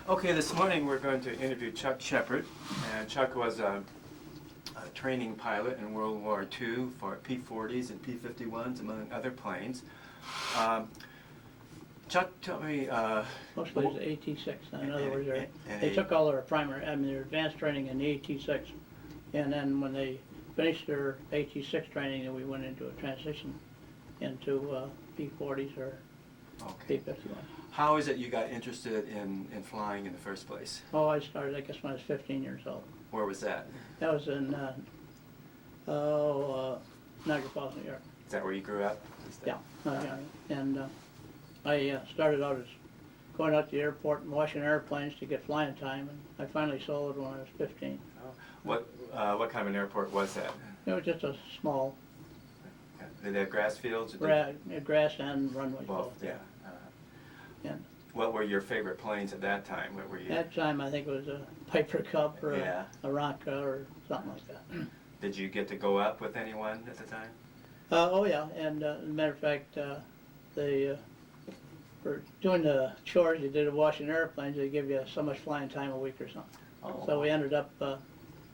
Okay, this morning we're going to interview Chuck Shepard, and Chuck was a training pilot in World War II for P-40s and P-51s, among other planes. Chuck, tell me... Mostly it's AT-6. In other words, they took all their their advanced training in the AT-6, and then when they finished their AT-6 training, then we went into a transition into P-40s or P-51s. How is it you got interested in flying in the first place? Oh, I started, I guess, when I was 15 years old. Where was that? That was in Niagara Falls, New York. Is that where you grew up? Yeah, and I started out as going out to the airport and washing airplanes to get flying time, and I finally sold it when I was 15. Oh. What kind of an airport was that? It was just a small... Did they have grass fields? Grass and runways. Both, yeah. And what were your favorite planes at that time? What were you? At that time, I think it was a Piper Cub or a Ronca or something like that. Did you get to go up with anyone at the time? Oh yeah, and as a matter of fact, they for doing the chores you did of washing airplanes, they give you so much flying time a week or something. Oh. So we ended up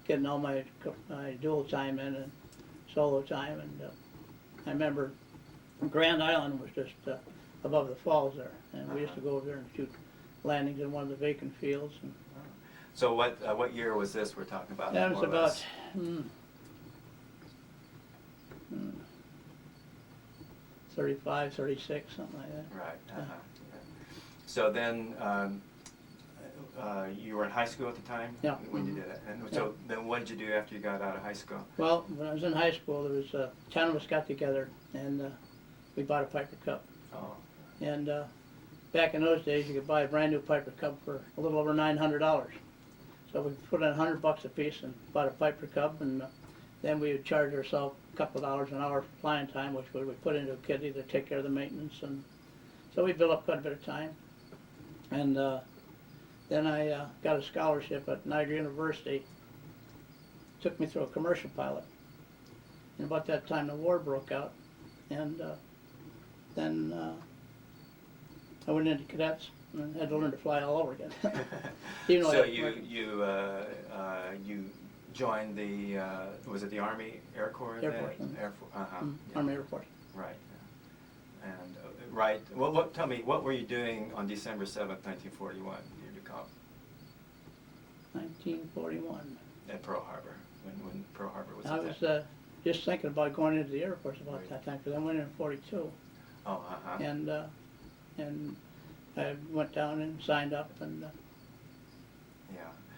getting all my dual time in and solo time, and I remember Grand Island was just above the falls there, and we used to go over there and shoot landings in one of the vacant fields. And so what year was this we're talking about? That was about 35, 36, something like that. Right. So then you were in high school at the time? Yeah. When you did it. And so then what did you do after you got out of high school? Well, when I was in high school, there was 10 of us got together, and we bought a Piper Cub. Oh. And back in those days, you could buy a brand new Piper Cub for a little over $900. So we put in $100 a piece and bought a Piper Cub, and then we would charge ourselves a couple of dollars an hour for flying time, which we would put into a kitty to take care of the maintenance. And so we built up quite a bit of time. And then I got a scholarship at Niagara University. Took me through a commercial pilot. And about that time, the war broke out, and then I went into cadets and had to learn to fly all over again. Even so you joined the was it the Army Air Corps? Air Force. Air Force. Army Air Force. Right. And right. Well, tell me, what were you doing on December 7th, 1941? Do you recall? 1941. At Pearl Harbor. When Pearl Harbor was. I was just thinking about going into the Air Force about that time, because I went in 42. Oh, And I went down and signed up, and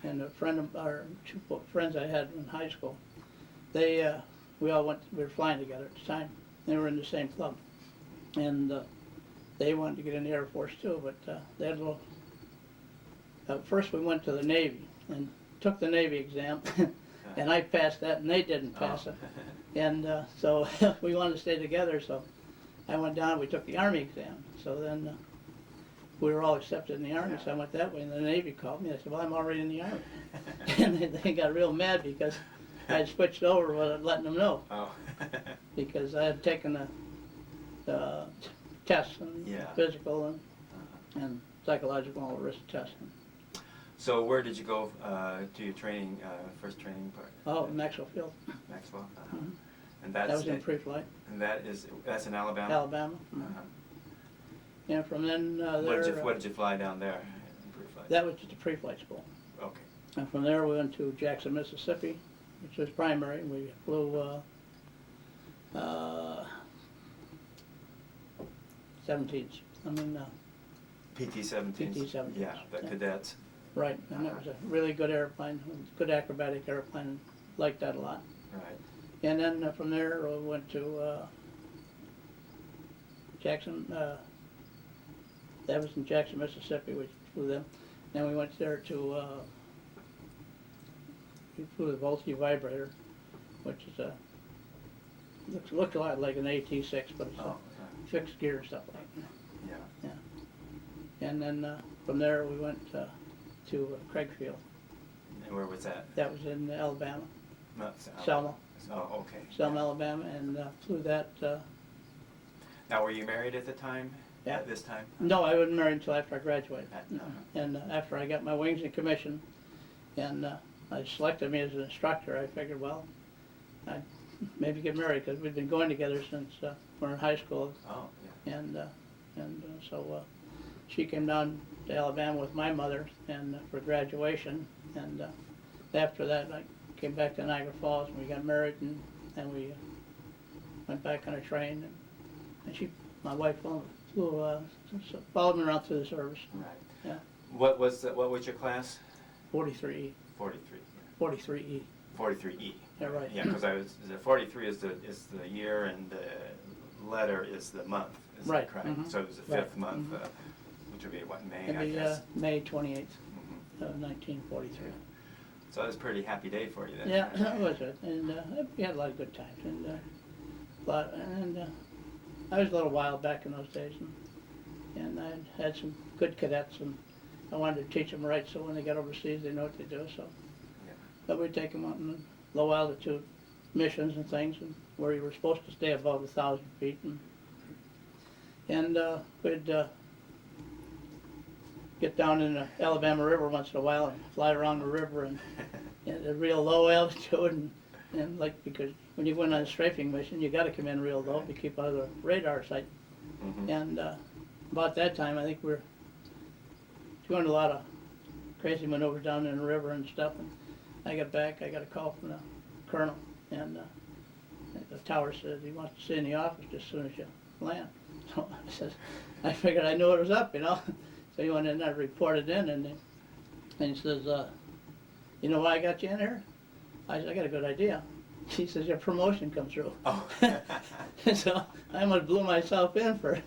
and a friend of our two friends I had in high school, they we were flying together at the time. They were in the same club, and they wanted to get in the Air Force too, but they had a little. First we went to the Navy and took the Navy exam, and I passed that, and they didn't pass it, and so we wanted to stay together. So I went down. We took the Army exam. So then we were all accepted in the Army. So I went that way, and the Navy called me. I said, "Well, I'm already in the Army," and they got real mad because I had switched over without letting them know. Oh. Because I had taken the tests and physical and psychological and all the risk tests. So where did you go to your training, first training part? Oh, Maxwell Field. Maxwell. And that was in pre-flight. And that's in Alabama. Alabama. And from then what did you fly down there in pre-flight? That was just a pre-flight school. Okay. And from there we went to Jackson, Mississippi, which was primary. We flew 17s. PT-17s. PT-17s. Yeah, the cadets. Right, and that was a really good airplane, good acrobatic airplane. Liked that a lot. Right. And then from there we went to Jackson. That was in Jackson, Mississippi. We flew them. Then we went there to we flew the Wwii vibrator, which is looks a lot like an AT-6, but it's fixed gear and stuff like that. Yeah. And then from there we went to Craigfield. And where was that? That was in Alabama. No, Selma. Oh, okay. Selma, Alabama, and flew that. Now, were you married at the time? Yeah. at this time? No, I wasn't married until after I graduated. No. And after I got my wings and commission, and I selected me as an instructor, I figured, well, I'd maybe get married, because we'd been going together since we were in high school. Oh, yeah. And so she came down to Alabama with my mother and for graduation, and after that I came back to Niagara Falls, and we got married, and we went back on a train, and she, my wife, followed me around through the service. Right. Yeah. What was your class? 43E. 43. 43E. 43E. Yeah, right. Yeah, because 43 is the year, and the letter is the month. Is Right. that correct? Mhm. So it was the Right. fifth month, Mhm. which would be what, May, It'd I be guess. May 28th, Mhm. 1943. So it was a pretty happy day for you then. Yeah, that was it, and we had a lot of good times, and I was a little wild back in those days, and I had some good cadets, and I wanted to teach them right, so when they got overseas, they know what to do. So, Yeah. but we'd take them out in low altitude missions and things, and where you were supposed to stay above 1,000 feet, and we'd get down in the Alabama River once in a while and fly around the river and at a real low altitude, and like, because when you went on a strafing mission, you got to come in real low to keep out of the radar sight. Mhm. And about that time, I think we were doing a lot of crazy maneuvers down in the river and stuff. And I got back, I got a call from the colonel, and the tower said he wants to see you in the office as soon as you land. So I says, I figured I knew it was up, you know. So he went in and I reported in, and he says, you know why I got you in here? I said, I got a good idea. He says, your promotion come through. Oh. So I almost blew myself in for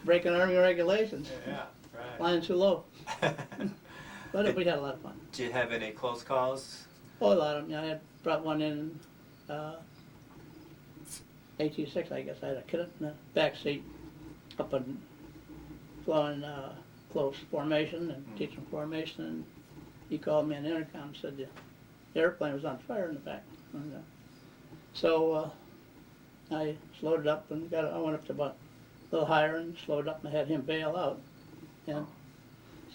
breaking Army regulations, Yeah, right. flying too low. But we had a lot of fun. Do you have any close calls? Oh, a lot of them. I had brought one in 86, I guess. I had a kid in the back seat up and flying close formation and teaching formation, and he called me on the intercom and said the airplane was on fire in the back. And, so I slowed it up and I went up to about a little higher and slowed up and had him bail out. And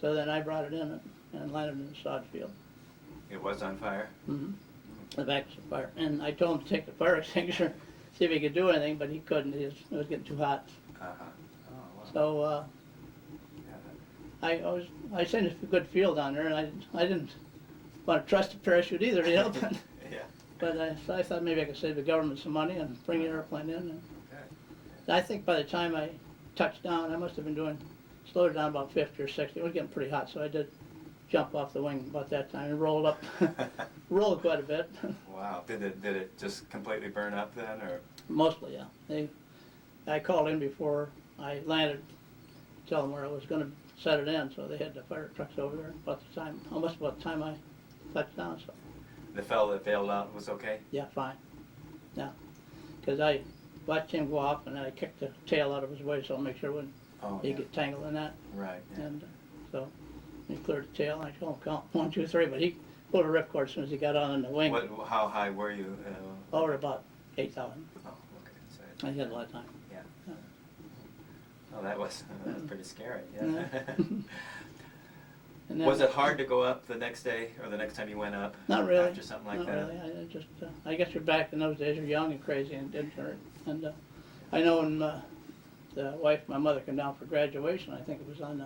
so then I brought it in and landed in the sod field. It was on fire? Mm-hmm. The back was on fire. And I told him to take the fire extinguisher, see if he could do anything, but he couldn't. It was getting too hot. Uh-huh. Oh, wow. So Yeah. I sent a good feel down there, and I didn't want to trust the parachute either, you know. Yeah. But I thought maybe I could save the government some money and bring the airplane in. And Okay. I think by the time I touched down, I must have been slowed it down about 50 or 60. It was getting pretty hot, so I did jump off the wing about that time and rolled up, rolled quite a bit. Wow. Did it just completely burn up then, or? Mostly, yeah. I called in before I landed, to tell them where I was going to set it in, so they had the fire trucks over there almost about the time I touched down. So The fellow that bailed out was okay? yeah, fine. Yeah, because I watched him go off and then I kicked the tail out of his way so I'll make sure he Oh, wouldn't yeah. get tangled in that. Right. Yeah. And so he cleared the tail and I told him count 1, 2, 3, but he pulled a ripcord as soon as he got on the wing. How high were you? Over about 8,000. Oh, okay. So, I had a lot of time. yeah. Yeah. Oh, that was pretty scary. Yeah. Yeah. And then, Was it hard to go up the next day or the next time you went up? Not really. After something like Not that? really. I just, I guess you're back in those days. You're young and crazy and didn't hurt. And I know when the wife, my mother, came down for graduation. I think it was on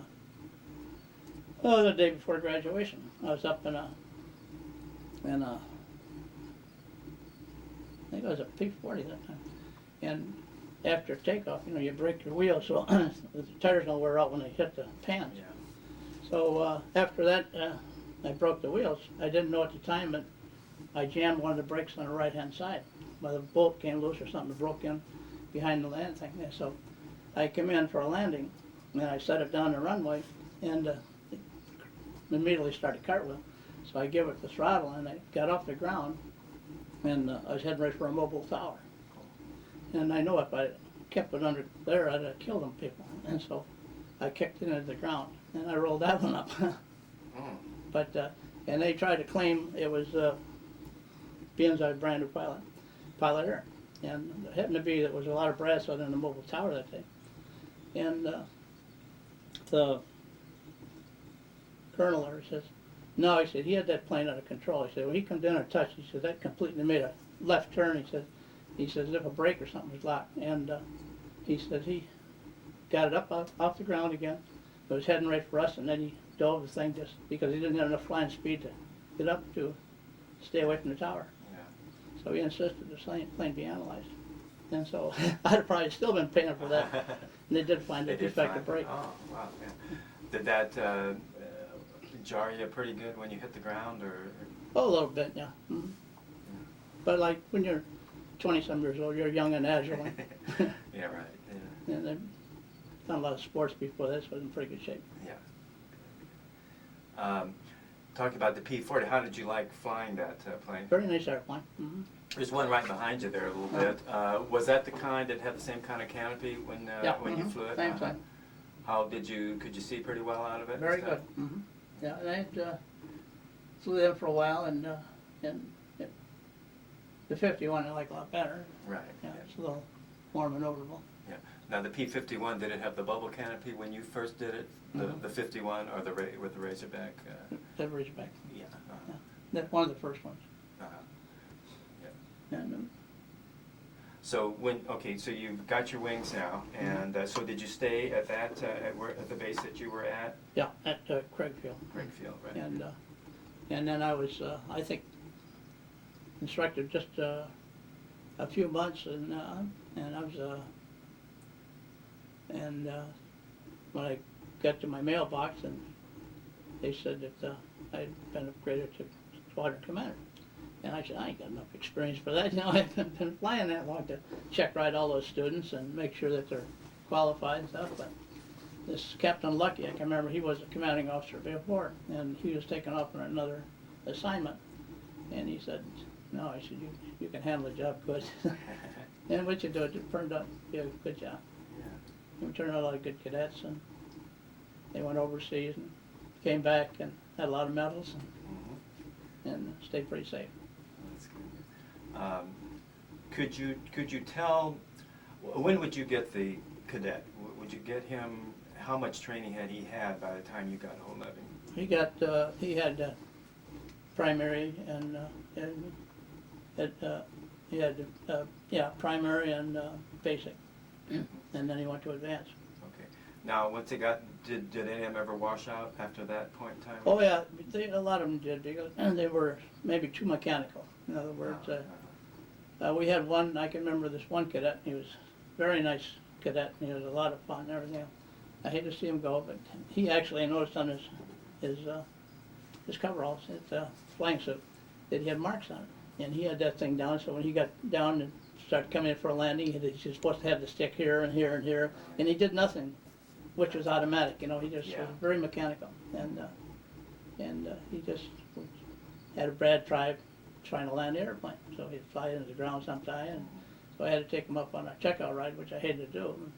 the day before graduation. I was up in a I think it was a P-40 that time. And after takeoff, you know, you break your wheel so the tires don't wear out when they hit the pans. Yeah. So after that, I broke the wheels. I didn't know at the time, but I jammed one of the brakes on the right-hand side. Well, the bolt came loose or something, broke in behind the land thing there. So I came in for a landing, and I set it down the runway, and it immediately started cartwheel. So I gave it the throttle, and I got off the ground, and I was heading right for a mobile tower. And I know if I kept it under there, I'd have killed them people. And so I kicked it into the ground, and I rolled that one up. But and they tried to claim it was being I was a brand new pilot air, and it happened to be that there was a lot of brass out in the mobile tower that day. And the colonel there says, no, he said, he had that plane under control. He said, when he come down and touched, he said, that completely made a left turn. He said, as if a brake or something was locked. And he said he got it up off the ground again. It was heading right for us, and then he dove the thing just because he didn't have enough flying speed to get up to stay away from the tower. Yeah. So he insisted the plane be analyzed. And so I'd have probably still been paying for that. And they did find a defective brake. Oh, wow, yeah. Did that jar you pretty good when you hit the ground, or? Oh, a little bit, yeah. Mm-hmm. But like when you're 20-some years old, you're young and agile. Yeah, right. Yeah. And I've done a lot of sports before this, was in pretty good shape. Yeah. Talking about the P-40, how did you like flying that plane? Very nice airplane. Mm-hmm. There's one right behind you there a little bit. Was that the kind that had the same kind of canopy when you flew it? Same thing. How could you see pretty well out of it? Very good. Mm-hmm. Yeah, and I flew them for a while, and the 51 I like a lot better. Right. Yeah, it's a little more maneuverable. Yeah. Now the P-51, did it have the bubble canopy when you first did it? The 51 or with the Razorback? The Razorback. Yeah. Yeah. That's one of the first ones. Yeah. And, so so you've got your wings now, and so did you stay at that at the base that you were at? yeah, at Craigfield. Craigfield, right? And then I was, I think, instructor just a few months, and I was, when I got to my mailbox, and they said that I'd been upgraded to squadron commander. And I said, I ain't got enough experience for that. You know, I haven't been flying that long to check right all those students and make sure that they're qualified and stuff. But this Captain Lucky, I can remember, he was a commanding officer before, and he was taken off on another assignment. And he said, no, I said, you can handle the job good. And what you do, it turned out to be a good job. Yeah. We turned out a lot of good cadets, and they went overseas and came back and had a lot of medals and stayed pretty safe. Could you tell, when would you get the cadet? Would you get him, how much training had he had by the time you got hold of him? He had primary and he had primary and basic, and then he went to advanced. Okay. Now, once he got, did any of them ever wash out after that point in time? Oh yeah, a lot of them did, because they were maybe too mechanical. In other words, we had one, I can remember this one cadet, he was a very nice cadet, and he was a lot of fun and everything. I hate to see him go, but he actually, I noticed on his coveralls, his flying suit, that he had marks on it. And he had that thing down, so when he got down and started coming in for a landing, he was supposed to have the stick here and here and here, and he did nothing, which was automatic, you know, he just was very mechanical. And he just had a bad trying to land the airplane, so he'd fly into the ground sometime, and so I had to take him up on a checkout ride, which I hated to do. And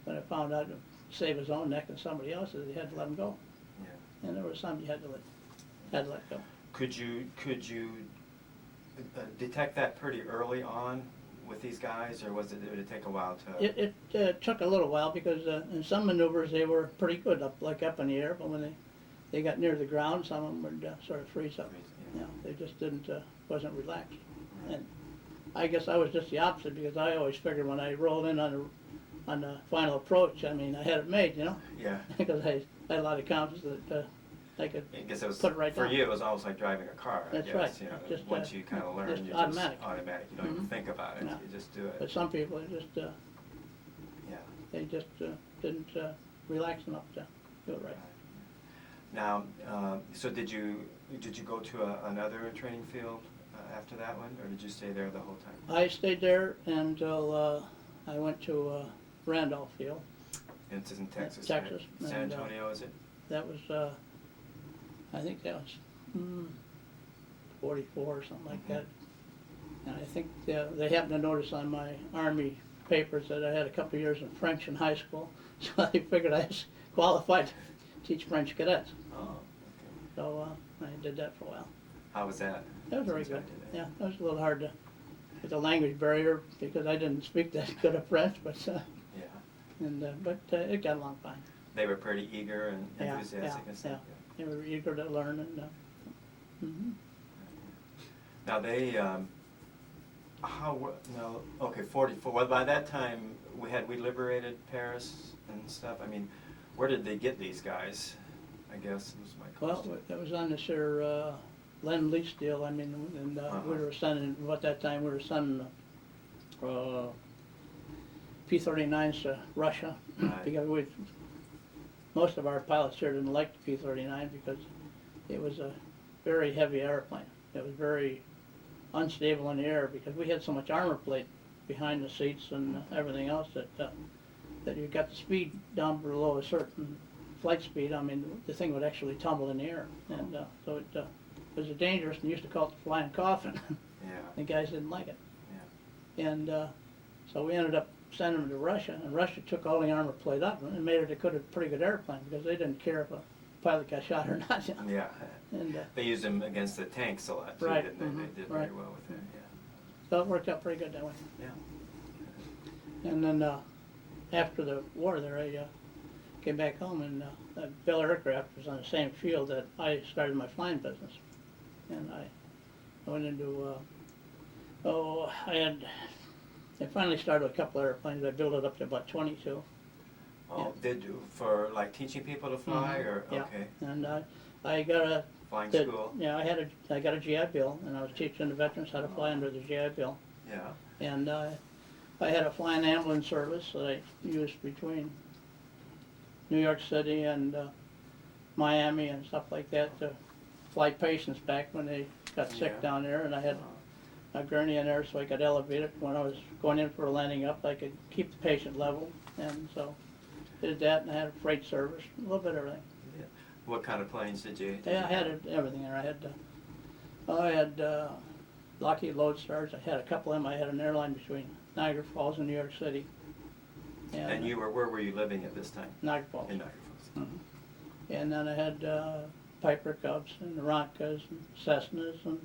when I found out to save his own neck and somebody else's, he had to let him go. Yeah. And there was some you had to let go. Could you detect that pretty early on with these guys, or did it take a while to? It took a little while, because in some maneuvers they were pretty good up in the air, but when they got near the ground, some of them would sort of freeze up. You know, they just wasn't relaxed. And I guess I was just the opposite, because I always figured when I rolled in on the final approach, I mean, I had it made, you know. Yeah. Because I had a lot of confidence that I could put it right down. For you, it was almost like driving a car. That's guess, right. You know, just, once you kind of learn, just you're automatic. just automatic. You don't even think about it. No. You just do it. But some people, they just didn't relax enough to do it right. Now, so did you go to another training field after that one, or did you stay there the whole time? I stayed there until I went to Randolph Field. It's in Texas. Texas. Right? San Antonio, is it? That was, I think that was 44 or something like that. And I think they happened to notice on my Army papers that I had a couple of years in French in high school, so they figured I was qualified to teach French cadets. Oh, okay. So I did that for a while. How was that? That was very good. Yeah, it was a little hard to, with the language barrier, because I didn't speak that good of French, but And but it got along fine. They were pretty eager and Yeah, enthusiastic and stuff. They were eager to learn and. Now they, no, okay, 44. Well, by that time, we liberated Paris and stuff. I mean, where did they get these guys? I guess was my question. Well, it was on this here Lend-Lease deal. I mean, and we were sending, at that time, we were sending P-39s to Russia. Right. Because most of our pilots here didn't like the P-39 because it was a very heavy airplane. It was very unstable in the air because we had so much armor plate behind the seats and everything else that you got the speed down below a certain flight speed. I mean, the thing would actually tumble in the air, and so it was dangerous. And used to call it the flying coffin. Yeah. The guys didn't like it, Yeah. and so we ended up sending them to Russia, and Russia took all the armor plate up and made it a pretty good airplane because they didn't care if a pilot got shot or not. You know? Yeah. And They used them against the tanks a lot too, Right, didn't they? They did right. very well with it. Yeah. so it worked out pretty good that way. Yeah. And then after the war there, I came back home, and Bell Aircraft was on the same field that I started my flying business. And I went into, I finally started a couple of airplanes. I built it up to about 22. Oh, did you, for like teaching people to fly, or, Yeah. okay, And I got flying school? Yeah, I got a GI Bill, and I was teaching the veterans how to fly under the GI Bill. Yeah. And I had a flying ambulance service that I used between New York City and Miami and stuff like that to fly patients back when they got sick Yeah. down there. And I had a gurney in there so I could elevate it. When I was going in for a landing up, I could keep the patient level. And so did that, and I had a freight service, a little bit of everything. Yeah. What kind of planes did you? Yeah, I had everything there. I had Lockheed Lodestars. I had a couple of them. I had an airline between Niagara Falls and New York City. And where were you living at this time? Niagara Falls. In Niagara Falls. And then I had Piper Cubs and Ronkas and Cessnas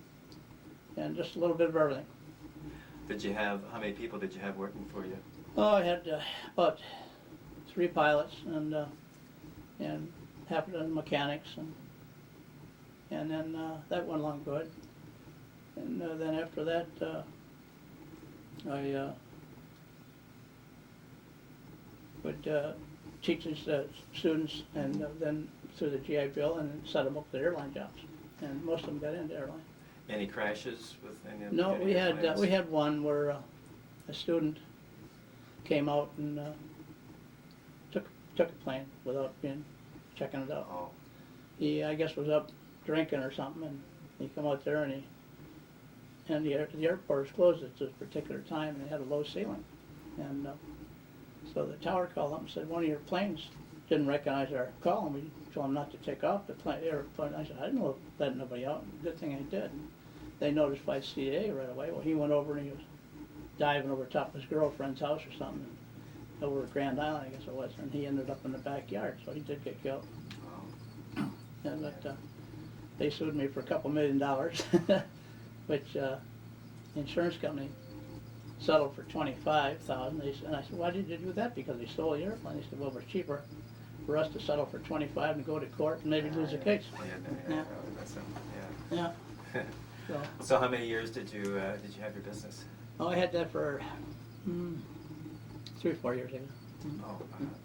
and just a little bit of everything. How many people did you have working for you? Oh, I had about 3 pilots and half a dozen mechanics, and then that went along good. And then after that, I would teach these students, and then through the GI Bill, and set them up with airline jobs. And most of them got into airline. Any crashes with any of No, any we airplanes? had one where a student came out and took a plane without checking it out. Oh. He, I guess, was up drinking or something, and he come out there, and the airport was closed at this particular time, and it had a low ceiling. And so the tower called up and said, one of your planes didn't recognize our call, and we told them not to take off the airplane. I said, I didn't let nobody out. Good thing I did. And they notified CAA right away. Well, he went over and he was diving over top of his girlfriend's house or something, over at Grand Island, I guess it was, and he ended up in the backyard, so he did get killed. Oh. And they sued me for $2 million, which insurance company settled for $25,000. And I said, why did you do that? Because they stole the airplane. They said, well, it was cheaper for us to settle for $25 and go to court and maybe lose the case. Yeah. Yeah. So how many years did you have your business? Oh, I had that for 3 or 4 years ago. Oh.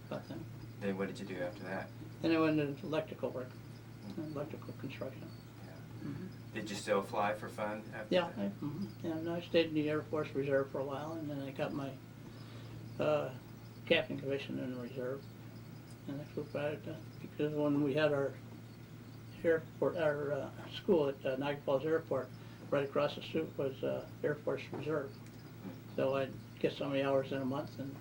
About then. Then what did you do after that? Then I went into electrical work, electrical construction. Yeah. Did you still fly for fun after Yeah, that? and I stayed in the Air Force Reserve for a while, and then I got my captain commission in the reserve. And I flew back because when we had our airport, our school at Niagara Falls Airport, right across the street was Air Force Reserve. So I'd get so many hours in a month and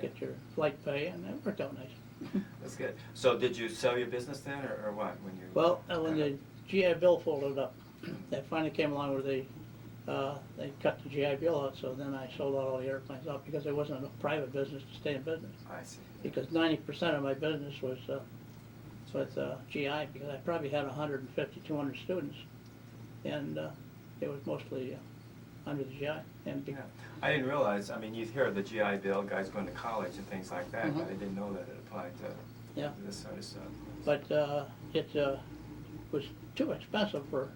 get your flight pay, and it worked out nice. That's good. So did you sell your business then, or what? When you Well, when the GI Bill folded up, that finally came along where they cut the GI Bill out, so then I sold out all the airplanes out because there wasn't enough private business to stay in business. I see. Because 90% of my business was with GI, because I probably had 150, 200 students, and it was mostly under the GI. And Yeah. I didn't realize, I mean, you hear the GI Bill, guys going to college and things like that, but I didn't know that it applied to this sort of stuff. But it was too expensive for,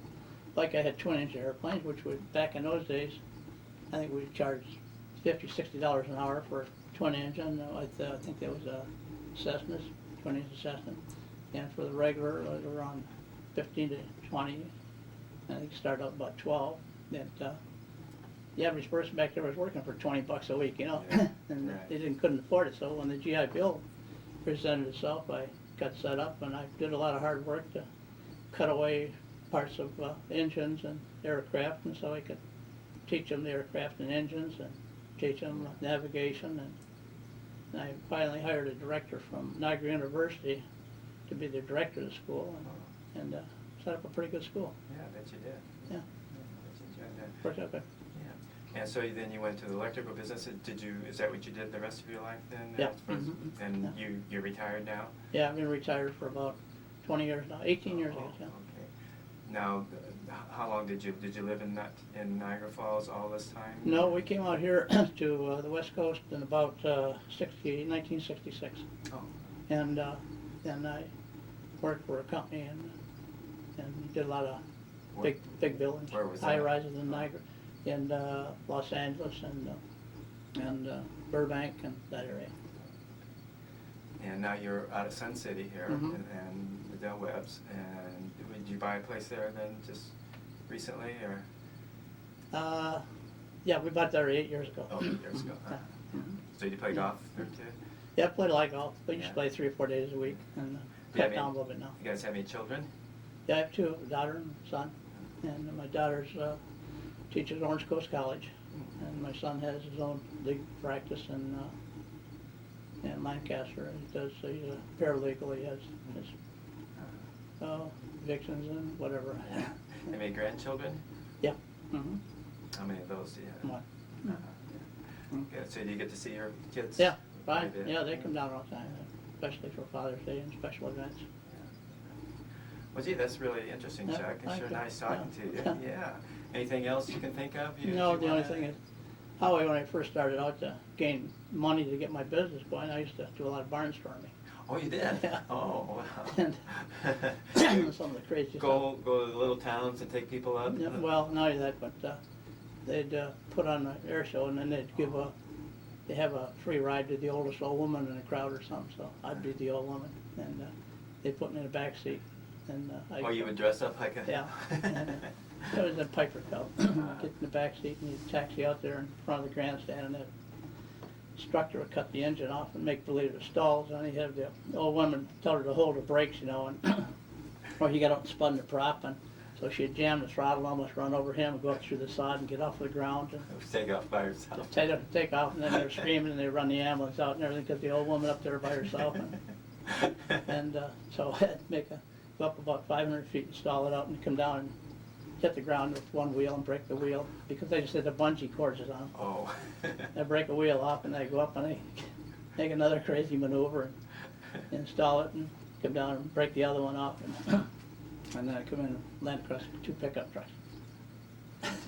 like I had twin-engine airplanes, which was, back in those days, I think we charged $50, $60 an hour for a twin-engine. I think that was a Cessna's, twin-engine Cessna. And for the regular, it was around 15 to 20. I think it started out about 12. The average person back there was working for $20 a week, you know, Yeah. and Right. they couldn't afford it. So when the GI Bill presented itself, I got set up, and I did a lot of hard work to cut away parts of engines and aircraft, and so I could teach them the aircraft and engines and teach them navigation. And I finally hired a director from Niagara University to be the director of the school, and set up a pretty good school. Yeah, I bet you did. Yeah. I bet you enjoyed that. Worked out good. Yeah. And so then you went to the electrical business. Is that what you did the rest of your life then? Yeah. And Yeah. you're retired now? Yeah, I've been retired for about 20 years now, 18 years ago. Yeah. Okay. Now, how long did you live in Niagara Falls all this time? No, we came out here to the West Coast in about 1966. Oh. And then I worked for a company and did a lot of big buildings, Where was that? high rises in Niagara, in Los Angeles and Burbank and that area. And now you're out of Sun City here, Mhm. and the Del Webbs. And did you buy a place there then just recently, or? Yeah, we bought there 8 years ago. Oh, 8 years ago. Huh? So you play golf there too? Yeah, I played a lot of golf. We used Yeah. to play 3 or 4 days a week, and Do you cut have down a any- little bit now. You guys have any children? Yeah, I have 2, a daughter and a son. And my daughter's teaches at Orange Coast College, and my son has his own league practice in Lancaster. He's a paralegal. He has his evictions and whatever. Any grandchildren? Yeah. Mm-hmm. How many of those do you have? One. Yeah. Good. So do you get to see your kids? Yeah, quite a fine. bit? Yeah, they come down all the time, especially for Father's Day and special events. Well, gee, that's really interesting, Yeah, Chuck. It's thank sure you. nice talking Yeah. to you. Yeah. Anything else you can think of? No, the only thing is, Howie, when I first started out to gain money to get my business going, I used to do a lot of barnstorming. Oh, you did? Yeah. Oh, wow. And some of the crazy stuff. Go to the little towns and take people up? Yeah, well, not only that, but they'd put on an air show, and then they'd they have a free ride to the oldest old woman in the crowd or something, so I'd be the old woman, and they'd put me in the back seat. And Oh, you would dress up like a... Yeah. And, it was a Piper Cub. Get in the back seat and you'd taxi out there in front of the grandstand, and that instructor would cut the engine off and make believe it stalls, and he'd have the old woman tell her to hold the brakes, you know, and or he got up and spun the prop, and so she'd jam the throttle, almost run over him, and go up through the sod and get off the ground. And Take off by yourself. take off, and then they were screaming, and they run the ambulance out and everything, because the old woman up there by herself. And so I had to go up about 500 feet and stall it out and come down and hit the ground with one wheel and break the wheel, because they just had the bungee cords on them. Oh. I break a wheel off, and they go up and they make another crazy maneuver and install it and come down and break the other one off, and then I come in and land across 2 pickup trucks.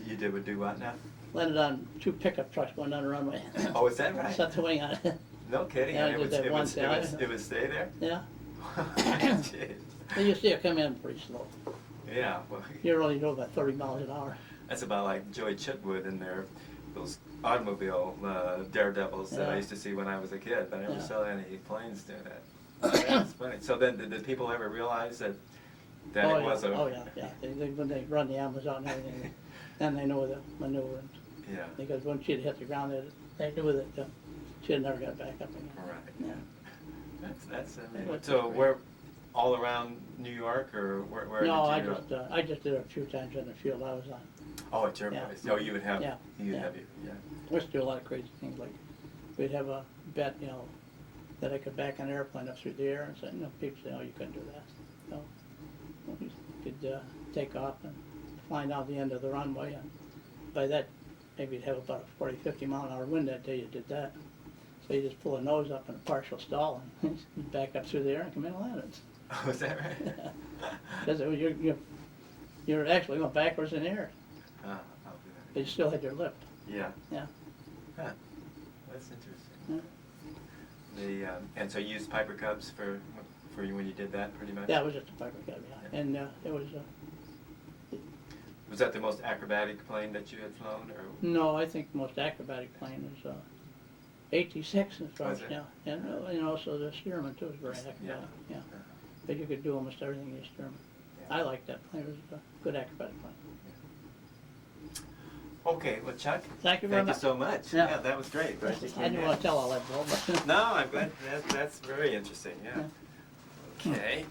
You would do what now? Landed on 2 pickup trucks going down the runway. Oh, is that right? Set the wing on it. No kidding. Yeah, I And did that once, yeah. it would stay there? Yeah. Jeez. You see it come in pretty slow. Yeah, well, You really go about 30 miles an hour. that's about like Joey Chitwood and those automobile daredevils that I Yeah. used to see when I was a kid, but I never Yeah. saw any planes doing that. That's funny. So then, did people ever realize that Oh, it was a... Oh, yeah. When they run the ambulance out and everything, then they know the maneuver. Yeah, Because when she'd hit the ground, they knew that she'd never got back up again. right. Yeah. That's That's so great. where, all around New York, or where No, did you go? I just did it a few times in the field I was on. Oh, at your Yeah. place. Oh, you would have, Yeah, you'd yeah. have your, yeah. We used to do a lot of crazy things, like we'd have a bet, you know, that I could back an airplane up through the air, and say, you know, people say, oh, you couldn't do that. So we could take off and fly down the end of the runway, and by that, maybe you'd have about a 40, 50 mile an hour wind that day you did that. So you just pull the nose up in a partial stall and back up through the air and come in and land it. Oh, is that right? Because you're actually going backwards in the air. I'll do They still had their lift. Yeah. Yeah. Huh. That's interesting. Yeah. And so you used Piper Cubs for you when you did that, pretty much? Yeah, it was just a Piper Cub, yeah. And it was, Was that the most acrobatic plane that you had flown, or? no, I think the most acrobatic plane was 86 as far Was as, it? yeah. And also the Stearman too was very acrobatic, yeah. But you could do almost everything in the Stearman. Yeah. I liked that plane, it was a good acrobatic plane. Okay, well, Chuck, Thank you very thank you much. so much. Yeah. Yeah, that was great. Glad you I came didn't in. want to tell all that, Bill, but No, I'm glad. That's very interesting. Yeah. Okay.